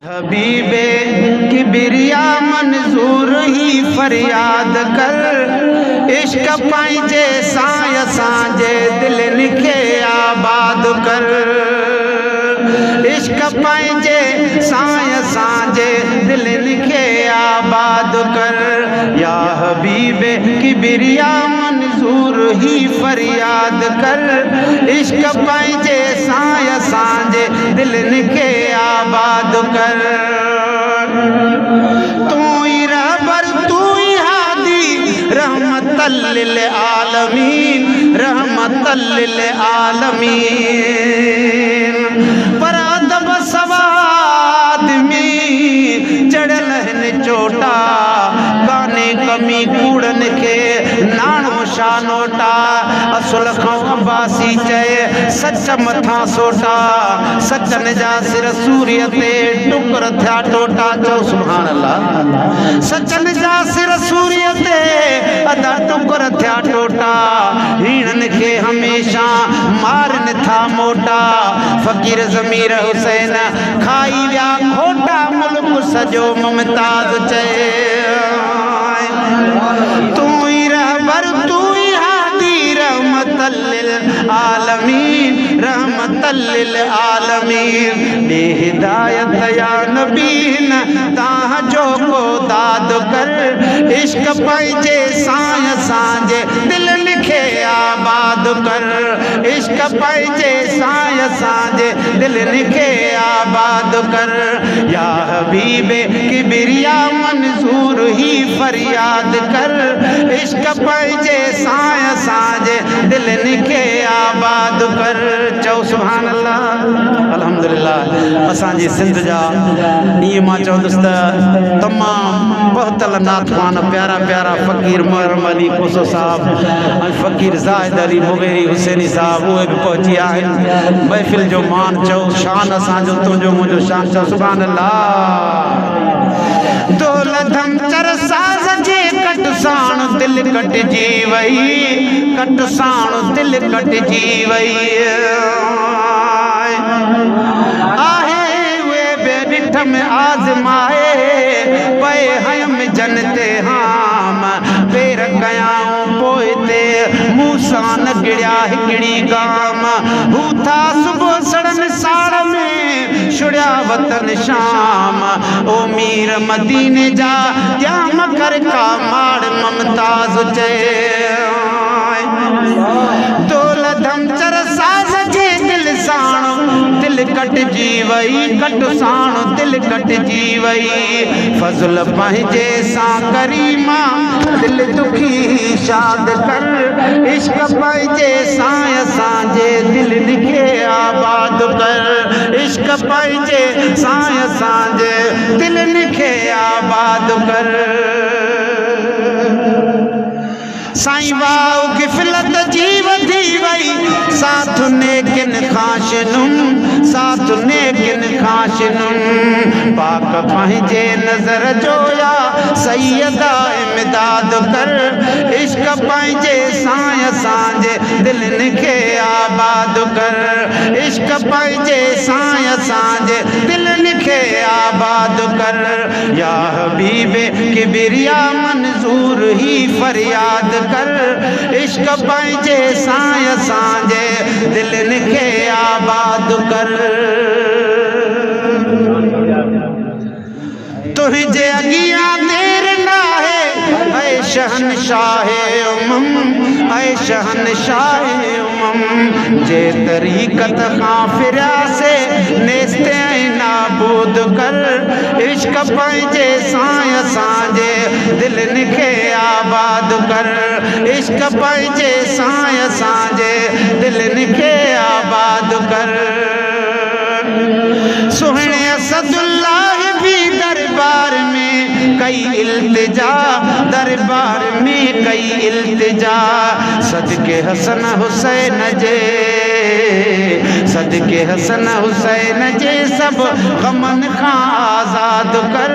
हबीबे किबरिया मंजूर ही फरियाद कर, इश्क पंहिंजे सां असांजे दिलनि खे आबाद कर, इश्क पंहिंजे सां असांजे दिलनि खे आबाद कर। या हबीबे किबरिया मंजूर ही फरियाद कर, इश्क पंहिंजे सां असांजे दिलनि खे आबाद कर। तू ही रहबर तू ही हादी रहमतल लिल आलमीन, रहमतल लिल आलमीन। पर अदब सवाद में चढ़ल हिन चोटा, काने कमी कूड़न के नाणो शानोटा। असुल खां अब्बासी चए सच मथा सोटा, सचन जा सिर सूर्य ते टुकर थिया टोटा। चओ सुभान अल्लाह। सचन जा सिर सूर्य ते अदा टुकर थिया टोटा, हीणन खे हमेशा मारन था मोटा। फ़कीर ज़मीर हुसैन खाई विया खोटा, मुल्क सजो मुमताज़ चए तू ही रहबर तू ही हादी रहमतल लिल आलमीन, रहमतल लिल आलमीन। बेहिदायत या नबी न तां जो को दाद कर, इश्क पंहिंजे सां असांजे दिलनि खे आबाद कर, इश्क पंहिंजे सां असांजे दिलनि खे आबाद कर। या हबीबे किबरिया मंजूर ही फरियाद कर, इश्क पंहिंजे सां असांजे दिलनि खे आबाद कर। चओ सुभान अल्लाह। अल्हम्दुलिल्लाह। असांजी सिंध जा ईअं मां चवंदुसि त तमामु बहतल नातवान प्यारा प्यारा फ़कीर मुहर्रम अली कोसो साहब ऐं फ़कीर ज़ाहिद अली मुगेरी हुसैनी साहब उहे बि पहुची आहिनि। महफ़िल जो मान चओ, शान असांजो तुंहिंजो मुंहिंजो शान। चओ सुभान अल्लाह। दौलतम चर साज़ जे कट साण दिल कटजी वई, कट साण दिल कटजी वई। आहे उहे बेॾिठ में आज़माए पए हयम जनते हाम, पेर कयाऊं पोइ ते मूंसां न गिड़िया हिकिड़ी गाम। हू था सुबुह सड़न साड़ में छुड़िया वतन शाम, ओ मीर मदीने जा जाम कर का माड़ ममताज़ चए। दौलतम चर साज़ जे दिल साण दिल कटजी वई, कट साण दिल कटजी वई। फज़ल पंहिंजे सां करीमा दिल दुखी शाद कर, इश्क पंहिंजे सां असांजे दिलनि खे आबाद कर, इश्क पंहिंजे सां असांजे दिलनि खे आबाद कर। साईं वाओ गिफ़लत जी वधी वई, साथ नेकिन ख़ाशिनुम, साथ नेकिन ख़ाशिनुम। पाक पंहिंजे नज़र जोया सैयदा इमदाद कर, इश्क पंहिंजे सां असांजे दिलनि खे आबाद कर, इश्क पंहिंजे सां असांजे दिलनि खे आबाद कर। या हबीबे किबरिया मंजूर ही फरियाद कर, इश्क पंहिंजे सां असांजे दिलनि खे आबाद कर। तुंहिंजे अॻियां देर नाहे ऐं शहनशाह उमम, ऐं शहनशाह उमम। जे तरीक़त खां फिरियासे नेस्ते ऐं नाबूद कर, इश्क पंहिंजे सां असांजे दिलनि खे आबाद कर, इश्क पंहिंजे सां असांजे दिलनि खे आबाद कर। सुहिणे असदुल्लाह भी दरबार में कई इल्तिजा, दरबार में कई इल्तिजा। सदके हसन हुसैन जे, सदके हसन हुसैन जे सब गमन खां आज़ाद कर,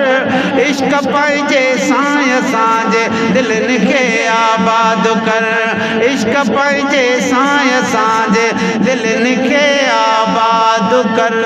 इश्क पंहिंजे सां असांजे दिलनि खे आबाद कर, इश्क पंहिंजे सां असांजे दिलनि खे आबाद कर।